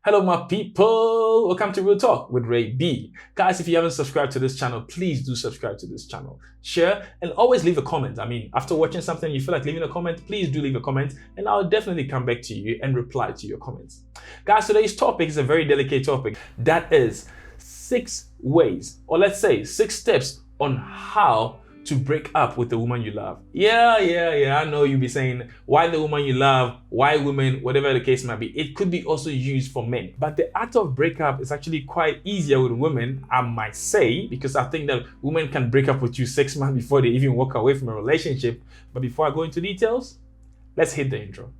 Hello my people, welcome to Real Talk with Ray B. Guys, if you haven't subscribed to this channel, please do subscribe to this channel. Share and always leave a comment. After watching something you feel like leaving a comment, please do leave a comment and I'll definitely come back to you and reply to your comments. Guys, today's topic is a very delicate topic. That is 6 ways, or let's say 6 steps on how to break up with the woman you love. Yeah, I know you'll be saying, why the woman you love, why women, whatever the case might be. It could be also used for men. But the art of breakup is actually quite easier with women, I might say, because I think that women can break up with you 6 months before they even walk away from a relationship. But before I go into details, let's hit the intro.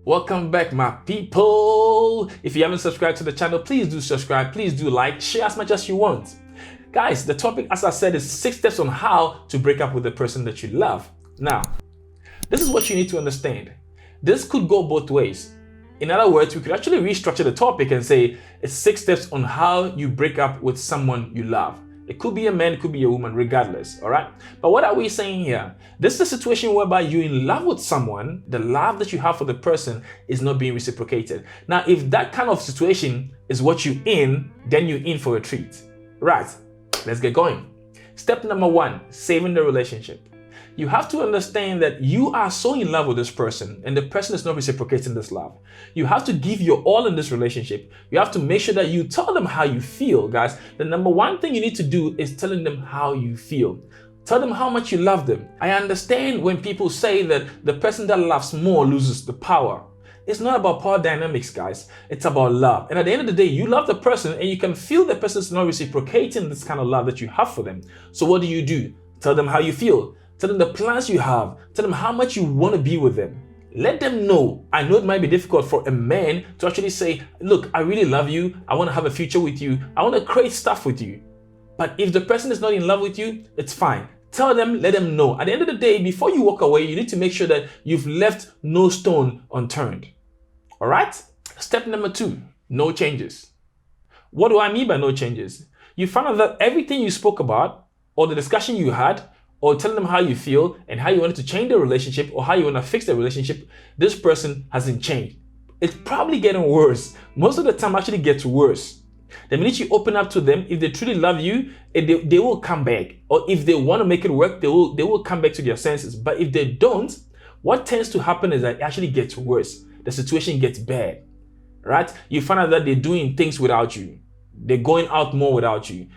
Welcome back my people. If you haven't subscribed to the channel, please do subscribe, please do like, share as much as you want. Guys, the topic, as I said, is 6 steps on how to break up with the person that you love. Now, this is what you need to understand. This could go both ways. In other words, we could actually restructure the topic and say it's 6 steps on how you break up with someone you love. It could be a man, it could be a woman, regardless, all right? But what are we saying here? This is a situation whereby you're in love with someone, the love that you have for the person is not being reciprocated. Now, if that kind of situation is what you're in, then you're in for a treat. Right, let's get going. Step number 1, saving the relationship. You have to understand that you are so in love with this person and the person is not reciprocating this love. You have to give your all in this relationship. You have to make sure that you tell them how you feel, guys. The number 1 thing you need to do is telling them how you feel. Tell them how much you love them. I understand when people say that the person that loves more loses the power. It's not about power dynamics, guys. It's about love. And at the end of the day, you love the person and you can feel the person is not reciprocating this kind of love that you have for them. So what do? Tell them how you feel. Tell them the plans you have. Tell them how much you want to be with them. Let them know. I know it might be difficult for a man to actually say, look, I really love you. I want to have a future with you. I want to create stuff with you. But if the person is not in love with you, it's fine. Tell them, let them know. At the end of the day, before you walk away, you need to make sure that you've left no stone unturned. All right? Step number 2, no changes. What do I mean by no changes? You found out that everything you spoke about or the discussion you had or telling them how you feel and how you wanted to change the relationship or how you want to fix the relationship, this person hasn't changed. It's probably getting worse. Most of the time actually gets worse. The minute you open up to them, if they truly love you, they will come back. Or if they want to make it work, they will come back to their senses. But if they don't, what tends to happen is that it actually gets worse. The situation gets bad, right? You find out that they're doing things without you. They're going out more without you.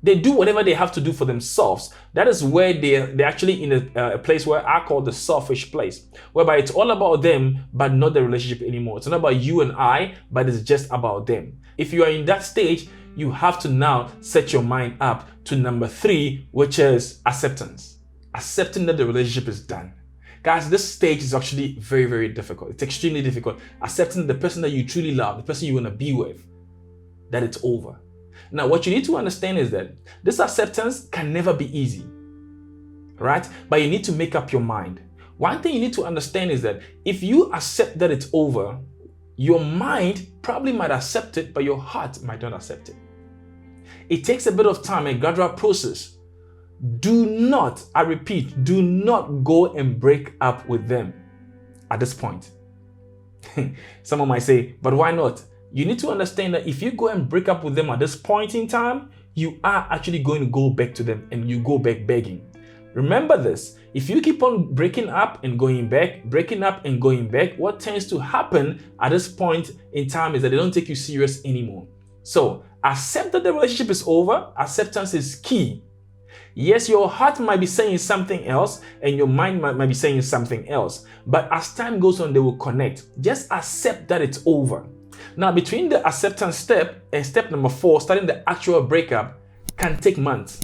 They do whatever they have to do for themselves. That is where they're actually in a place where I call the selfish place, whereby it's all about them, but not the relationship anymore. It's not about you and I, but it's just about them. If you are in that stage, you have to now set your mind up to number 3, which is acceptance. Accepting that the relationship is done. Guys, this stage is actually very, very difficult. It's extremely difficult. Accepting the person that you truly love, the person you want to be with, that it's over. Now, what you need to understand is that this acceptance can never be easy, right? But you need to make up your mind. One thing you need to understand is that if you accept that it's over, your mind probably might accept it, but your heart might not accept it. It takes a bit of time, a gradual process. Do not, I repeat, do not go and break up with them at this point. Someone might say, but why not? You need to understand that if you go and break up with them at this point in time, you are actually going to go back to them and you go back begging. Remember this, if you keep on breaking up and going back, what tends to happen at this point in time is that they don't take you serious anymore. So accept that the relationship is over. Acceptance is key. Yes, your heart might be saying something else and your mind might be saying something else. But as time goes on, they will connect. Just accept that it's over. Now, between the acceptance step and step number 4, starting the actual breakup, can take months.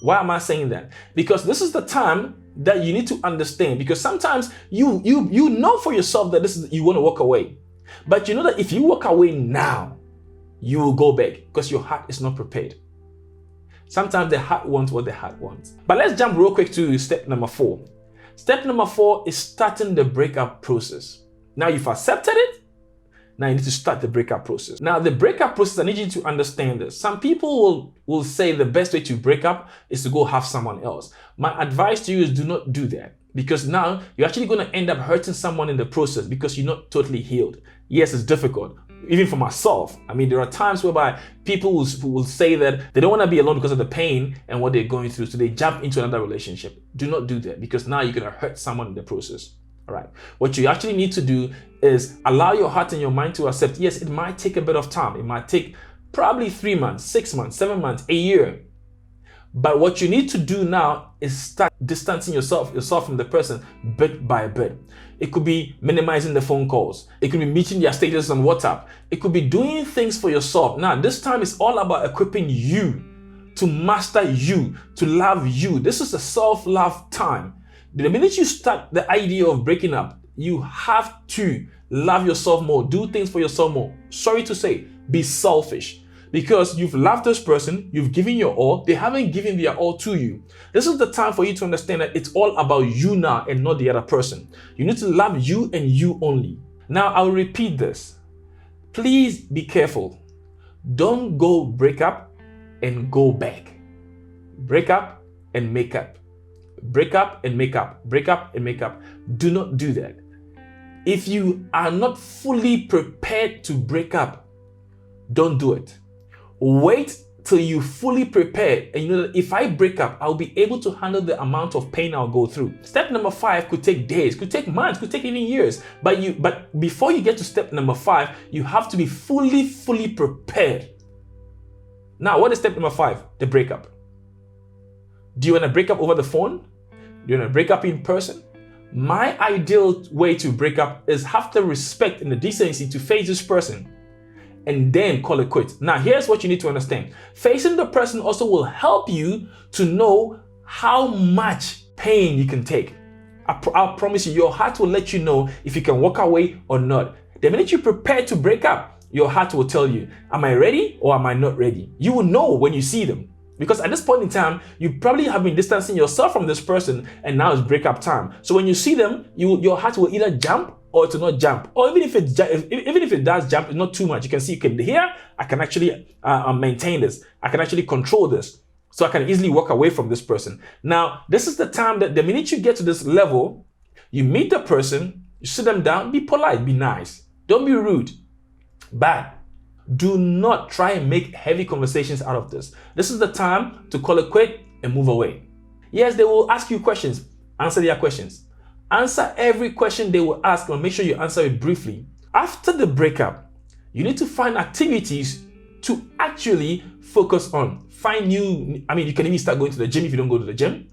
Why am I saying that? Because this is the time that you need to understand. Because sometimes you know for yourself that you want to walk away. But you know that if you walk away now, you will go back because your heart is not prepared. Sometimes the heart wants what the heart wants. But let's jump real quick to step number 4. Step number 4 is starting the breakup process. Now you've accepted it. Now you need to start the breakup process. Now the breakup process, I need you to understand this. Some people will say the best way to break up is to go have someone else. My advice to you is do not do that, because now you're actually going to end up hurting someone in the process because you're not totally healed. Yes, it's difficult. Even for myself, I mean, there are times whereby people will say that they don't want to be alone because of the pain and what they're going through, so they jump into another relationship. Do not do that, because now you're going to hurt someone in the process. All right. What you actually need to do is allow your heart and your mind to accept, yes, it might take a bit of time. It might take probably 3 months, 6 months, 7 months, a year. But what you need to do now is start distancing yourself from the person bit by bit. It could be minimizing the phone calls. It could be meeting their status on WhatsApp. It could be doing things for yourself. Now, this time is all about equipping you to master you, to love you. This is a self-love time. The minute you start the idea of breaking up, you have to love yourself more, do things for yourself more. Sorry to say, be selfish. Because you've loved this person, you've given your all, they haven't given their all to you. This is the time for you to understand that it's all about you now and not the other person. You need to love you and you only. Now, I'll repeat this. Please be careful. Don't go break up and go back. Break up and make up. Break up and make up. Break up and make up. Do not do that. If you are not fully prepared to break up, don't do it. Wait till you fully prepared and you know that if I break up, I'll be able to handle the amount of pain I'll go through. Step number 5 could take days, could take months, could take even years. But before you get to step number 5, you have to be fully prepared. Now, what is step number 5? The breakup. Do you want to break up over the phone? Do you want to break up in person? My ideal way to break up is have the respect and the decency to face this person and then call it quits. Now, here's what you need to understand. Facing the person also will help you to know how much pain you can take. I promise you, your heart will let you know if you can walk away or not. The minute you prepare to break up, your heart will tell you, am I ready or am I not ready? You will know when you see them. Because at this point in time, you probably have been distancing yourself from this person and now it's breakup time. So when you see them, your heart will either jump or to not jump. Or even if it does jump, it's not too much. You can see, you can hear, I can actually maintain this. I can actually control this. So I can easily walk away from this person. Now, this is the time that the minute you get to this level, you meet the person, you sit them down, be polite, be nice. Don't be rude. But do not try and make heavy conversations out of this. This is the time to call it quit and move away. Yes, they will ask you questions. Answer their questions. Answer every question they will ask and make sure you answer it briefly. After the breakup, you need to find activities to actually focus on. Find new, you can even start going to the gym if you don't go to the gym.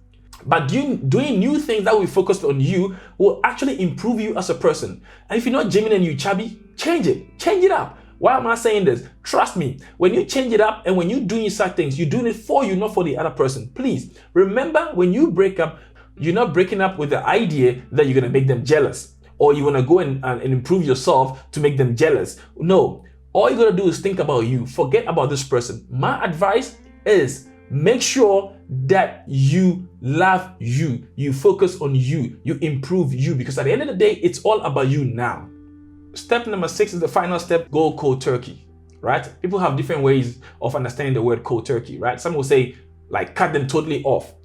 But doing new things that will focus on you will actually improve you as a person. And if you're not gymming and you're chubby, change it. Change it up. Why am I saying this? Trust me, when you change it up and when you're doing such things, you're doing it for you, not for the other person. Please remember, when you break up, you're not breaking up with the idea that you're going to make them jealous or you want to go and improve yourself to make them jealous. No, all you got to do is think about you. Forget about this person. My advice is make sure that you love you. You focus on you. You improve you, because at the end of the day, it's all about you now. Step number 6 is the final step. Go cold turkey, right? People have different ways of understanding the word cold turkey, right? Some will say like cut them totally off.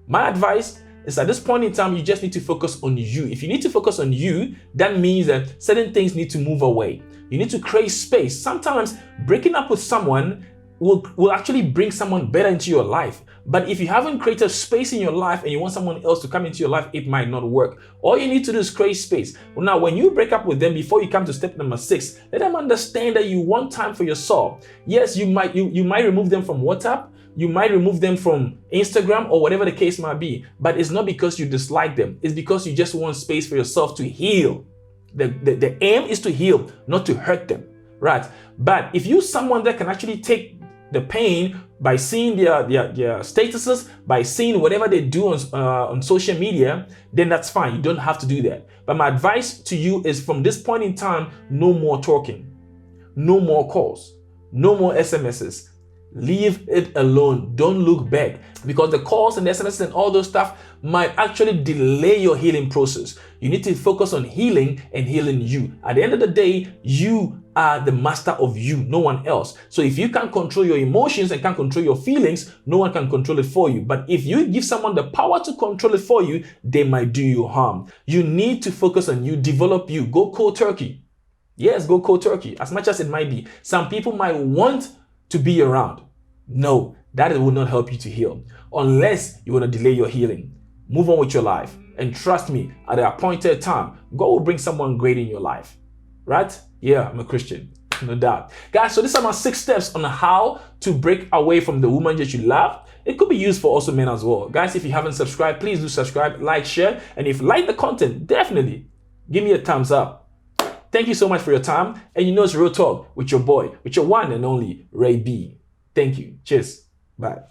My advice is at this point in time, you just need to focus on you. If you need to focus on you, that means that certain things need to move away. You need to create space. Sometimes breaking up with someone will actually bring someone better into your life. But if you haven't created space in your life and you want someone else to come into your life, it might not work. All you need to do is create space. Now, when you break up with them, before you come to step number 6, let them understand that you want time for yourself. Yes, you might remove them from WhatsApp. You might remove them from Instagram or whatever the case might be. But it's not because you dislike them. It's because you just want space for yourself to heal. The aim is to heal, not to hurt them, right? But if you're someone that can actually take the pain by seeing their statuses, by seeing whatever they do on social media, then that's fine. You don't have to do that. But my advice to you is, from this point in time, no more talking, no more calls, no more SMSs. leave it alone. Don't look back, because the calls and the SMS and all those stuff might actually delay your healing process. You need to focus on healing and healing you. At the end of the day, you are the master of you, no one else. So if you can't control your emotions and can't control your feelings, no one can control it for you. But if you give someone the power to control it for you, they might do you harm. You need to focus on you, develop you, go cold turkey. Yes, go cold turkey, as much as it might be. Some people might want to be around. No, that will not help you to heal unless you want to delay your healing. Move on with your life. And trust me, at the appointed time, God will bring someone great in your life. Right? Yeah, I'm a Christian. No doubt. Guys, so these are my 6 steps on how to break away from the woman that you love. It could be used for also men as well. Guys, if you haven't subscribed, please do subscribe, like, share. And if you like the content, definitely give me a thumbs up. Thank you so much for your time. And you know it's Real Talk with your boy, with your one and only Ray B. Thank you. Cheers. Bye.